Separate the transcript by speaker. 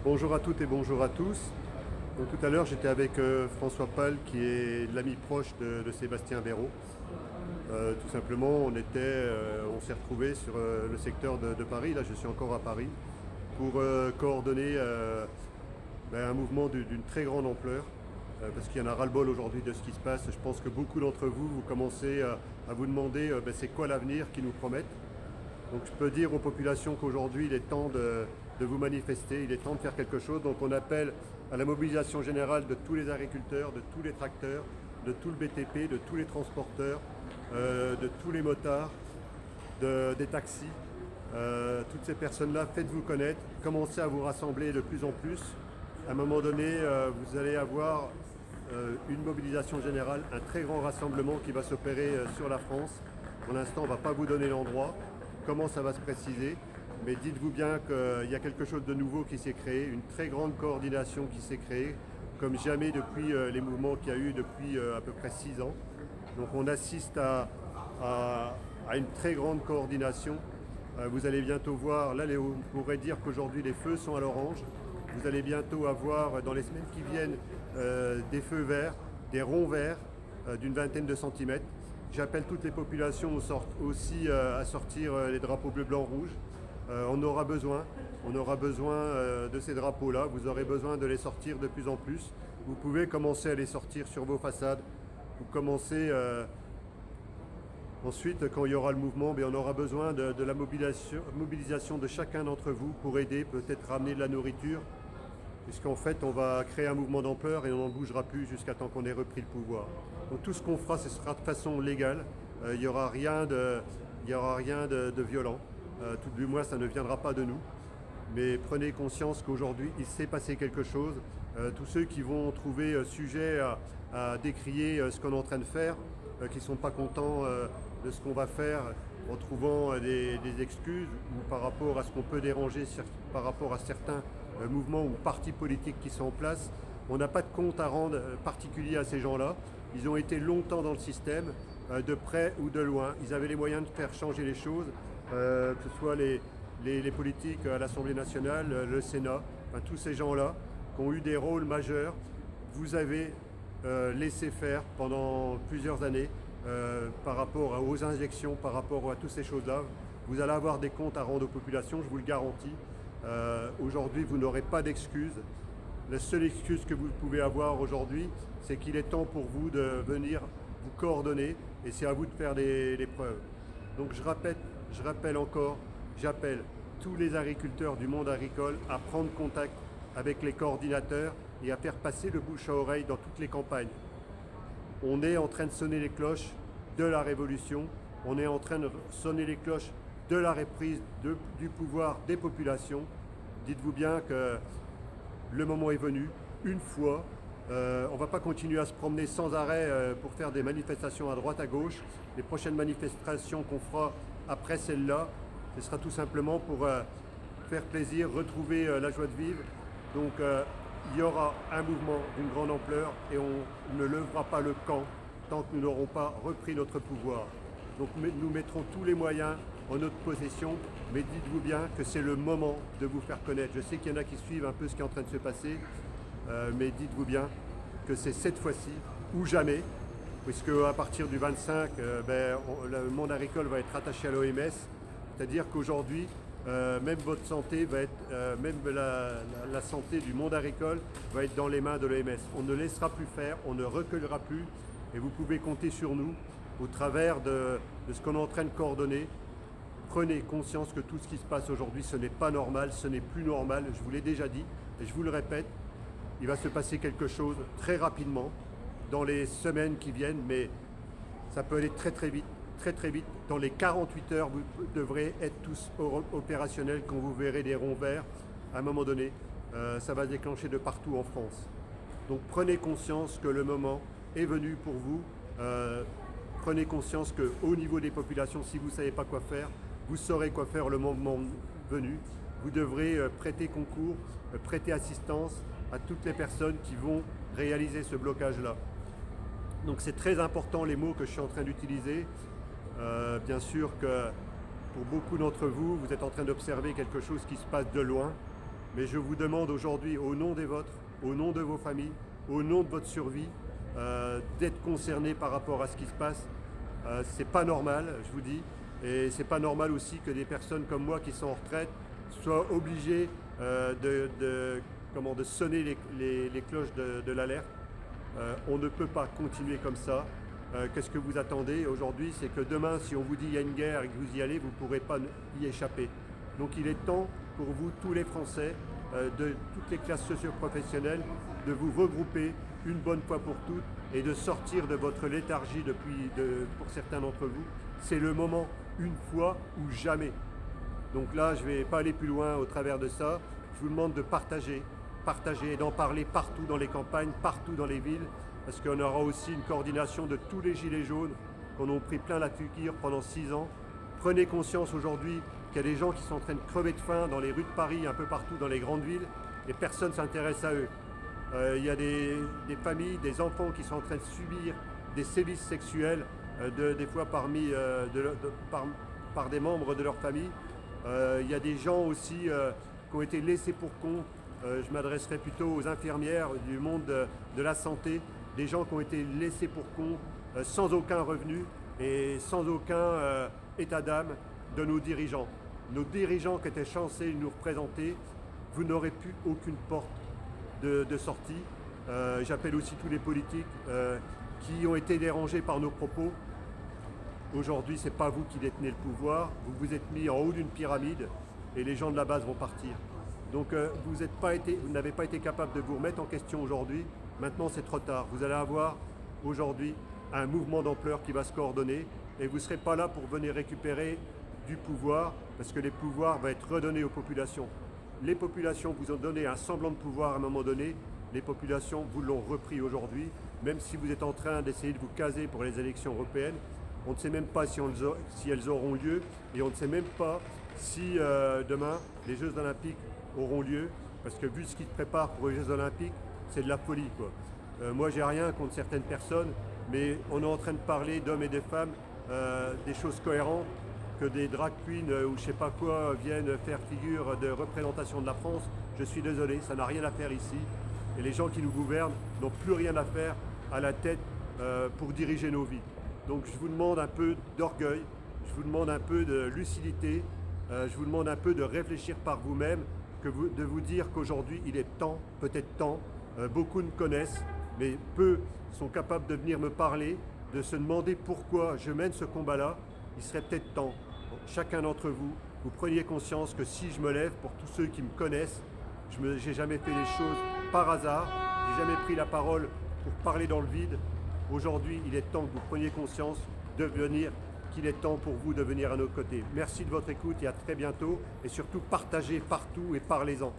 Speaker 1: Bonjour à toutes et bonjour à tous. Donc, tout à l'heure, j'étais avec François Pal, qui est l'ami proche de Sébastien Béraud. Tout simplement, on s'est retrouvés sur le secteur de Paris. Là, je suis encore à Paris pour coordonner un mouvement d'une très grande ampleur. Parce qu'il y en a ras-le-bol aujourd'hui de ce qui se passe. Je pense que beaucoup d'entre vous, vous commencez à vous demander c'est quoi l'avenir qu'ils nous promettent. Donc je peux dire aux populations qu'aujourd'hui il est temps de vous manifester, il est temps de faire quelque chose. Donc on appelle à la mobilisation générale de tous les agriculteurs, de tous les tracteurs, de tout le BTP, de tous les transporteurs, de tous les motards, des taxis. Toutes ces personnes-là, faites-vous connaître, commencez à vous rassembler de plus en plus. À un moment donné, vous allez avoir une mobilisation générale, un très grand rassemblement qui va s'opérer sur la France. Pour l'instant, on ne va pas vous donner l'endroit, comment ça va se préciser, mais dites-vous bien qu'il y a quelque chose de nouveau qui s'est créé, une très grande coordination qui s'est créée, comme jamais depuis les mouvements qu'il y a eu depuis à peu près 6 ans. Donc on assiste à une très grande coordination. Vous allez bientôt voir, là on pourrait dire qu'aujourd'hui les feux sont à l'orange. Vous allez bientôt avoir dans les semaines qui viennent des feux verts, des ronds verts d'une vingtaine de centimètres. J'appelle toutes les populations aussi à sortir les drapeaux bleu, blanc, rouge. On aura besoin de ces drapeaux-là. Vous aurez besoin de les sortir de plus en plus. Vous pouvez commencer à les sortir sur vos façades. Vous commencez ensuite, quand il y aura le mouvement, on aura besoin de la mobilisation de chacun d'entre vous pour aider, peut-être ramener de la nourriture, puisqu'en fait on va créer un mouvement d'ampleur et on n'en bougera plus jusqu'à temps qu'on ait repris le pouvoir. Donc tout ce qu'on fera, ce sera de façon légale, il n'y aura rien de violent, tout du moins ça ne viendra pas de nous. Mais prenez conscience qu'aujourd'hui il s'est passé quelque chose. Tous ceux qui vont trouver sujet à décrier ce qu'on est en train de faire, qui ne sont pas contents de ce qu'on va faire en trouvant des excuses ou par rapport à ce qu'on peut déranger par rapport à certains mouvements ou partis politiques qui sont en place. On n'a pas de compte à rendre particulier à ces gens-là. Ils ont été longtemps dans le système, de près ou de loin. Ils avaient les moyens de faire changer les choses, que ce soit les politiques à l'Assemblée nationale, le Sénat, tous ces gens-là qui ont eu des rôles majeurs. Vous avez laissé faire pendant plusieurs années par rapport aux injections, par rapport à toutes ces choses-là. Vous allez avoir des comptes à rendre aux populations, je vous le garantis. Aujourd'hui, vous n'aurez pas d'excuses. La seule excuse que vous pouvez avoir aujourd'hui, c'est qu'il est temps pour vous de venir vous coordonner et c'est à vous de faire les preuves. Donc je rappelle encore, j'appelle tous les agriculteurs du monde agricole à prendre contact avec les coordinateurs et à faire passer le bouche à oreille dans toutes les campagnes. On est en train de sonner les cloches de la révolution, on est en train de sonner les cloches de la reprise du pouvoir des populations. Dites-vous bien que le moment est venu, une fois. On ne va pas continuer à se promener sans arrêt pour faire des manifestations à droite, à gauche. Les prochaines manifestations qu'on fera après celle-là, ce sera tout simplement pour faire plaisir, retrouver la joie de vivre. Donc il y aura un mouvement d'une grande ampleur et on ne lèvera pas le camp tant que nous n'aurons pas repris notre pouvoir. Donc nous mettrons tous les moyens en notre possession, mais dites-vous bien que c'est le moment de vous faire connaître. Je sais qu'il y en a qui suivent un peu ce qui est en train de se passer, mais dites-vous bien que c'est cette fois-ci ou jamais, puisque à partir du 25, le monde agricole va être attaché à l'OMS, c'est-à-dire qu'aujourd'hui, même votre santé va être, même la santé du monde agricole va être dans les mains de l'OMS. On ne laissera plus faire, on ne reculera plus, et vous pouvez compter sur nous au travers de ce qu'on est en train de coordonner. Prenez conscience que tout ce qui se passe aujourd'hui, ce n'est pas normal, ce n'est plus normal. Je vous l'ai déjà dit et je vous le répète, il va se passer quelque chose très rapidement dans les semaines qui viennent, mais ça peut aller très très vite. Très très vite. Dans les 48 heures, vous devrez être tous opérationnels quand vous verrez des ronds verts. À un moment donné, ça va se déclencher de partout en France. Donc prenez conscience que le moment est venu pour vous. Prenez conscience qu'au niveau des populations, si vous ne savez pas quoi faire, vous saurez quoi faire le moment venu. Vous devrez prêter concours, prêter assistance à toutes les personnes qui vont réaliser ce blocage-là. Donc c'est très important les mots que je suis en train d'utiliser. Bien sûr que pour beaucoup d'entre vous, vous êtes en train d'observer quelque chose qui se passe de loin. Mais je vous demande aujourd'hui, au nom des vôtres, au nom de vos familles, au nom de votre survie, d'être concernés par rapport à ce qui se passe. C'est pas normal, je vous dis, et c'est pas normal aussi que des personnes comme moi qui sont en retraite soient obligées de sonner les cloches de l'alerte. On ne peut pas continuer comme ça. Qu'est-ce que vous attendez aujourd'hui? C'est que demain, si on vous dit qu'il y a une guerre et que vous y allez, vous ne pourrez pas y échapper. Donc il est temps pour vous, tous les Français, de toutes les classes socio-professionnelles, de vous regrouper une bonne fois pour toutes et de sortir de votre léthargie pour certains d'entre vous. C'est le moment, une fois ou jamais. Donc là, je ne vais pas aller plus loin au travers de ça. Je vous demande de partager et d'en parler partout dans les campagnes, partout dans les villes, parce qu'on aura aussi une coordination de tous les gilets jaunes qu'on a pris plein la figure pendant 6 ans. Prenez conscience aujourd'hui qu'il y a des gens qui sont en train de crever de faim dans les rues de Paris, un peu partout dans les grandes villes, et personne ne s'intéresse à eux. Il y a des familles, des enfants qui sont en train de subir des sévices sexuels, des fois par des membres de leur famille. Il y a des gens aussi qui ont été laissés pour compte. Je m'adresserai plutôt aux infirmières du monde de la santé, des gens qui ont été laissés pour compte, sans aucun revenu et sans aucun état d'âme de nos dirigeants. Nos dirigeants qui étaient censés nous représenter, vous n'aurez plus aucune porte de sortie. J'appelle aussi tous les politiques qui ont été dérangés par nos propos. Aujourd'hui, ce n'est pas vous qui détenez le pouvoir, vous vous êtes mis en haut d'une pyramide et les gens de la base vont partir. Donc vous n'avez pas été capable de vous remettre en question aujourd'hui. Maintenant, c'est trop tard. Vous allez avoir aujourd'hui un mouvement d'ampleur qui va se coordonner et vous ne serez pas là pour venir récupérer du pouvoir parce que les pouvoirs vont être redonnés aux populations. Les populations vous ont donné un semblant de pouvoir à un moment donné. Les populations vous l'ont repris aujourd'hui, même si vous êtes en train d'essayer de vous caser pour les élections européennes. On ne sait même pas si elles auront lieu et on ne sait même pas si demain les Jeux Olympiques auront lieu, parce que vu ce qui se prépare pour les Jeux Olympiques, c'est de la folie, quoi. Moi, j'ai rien contre certaines personnes, mais on est en train de parler d'hommes et de femmes, des choses cohérentes, que des drag queens ou je sais pas quoi viennent faire figure de représentation de la France. Je suis désolé, ça n'a rien à faire ici. Et les gens qui nous gouvernent n'ont plus rien à faire à la tête pour diriger nos vies. Donc je vous demande un peu d'orgueil, je vous demande un peu de lucidité, je vous demande un peu de réfléchir par vous-même, de vous dire qu'aujourd'hui il est temps, peut-être temps, beaucoup me connaissent, mais peu sont capables de venir me parler, de se demander pourquoi je mène ce combat-là. Il serait peut-être temps, chacun d'entre vous, vous preniez conscience que si je me lève, pour tous ceux qui me connaissent, je n'ai jamais fait les choses par hasard, j'ai jamais pris la parole pour parler dans le vide. Aujourd'hui, il est temps que vous preniez conscience qu'il est temps pour vous de venir à nos côtés. Merci de votre écoute et à très bientôt. Et surtout, partagez partout et parlez-en.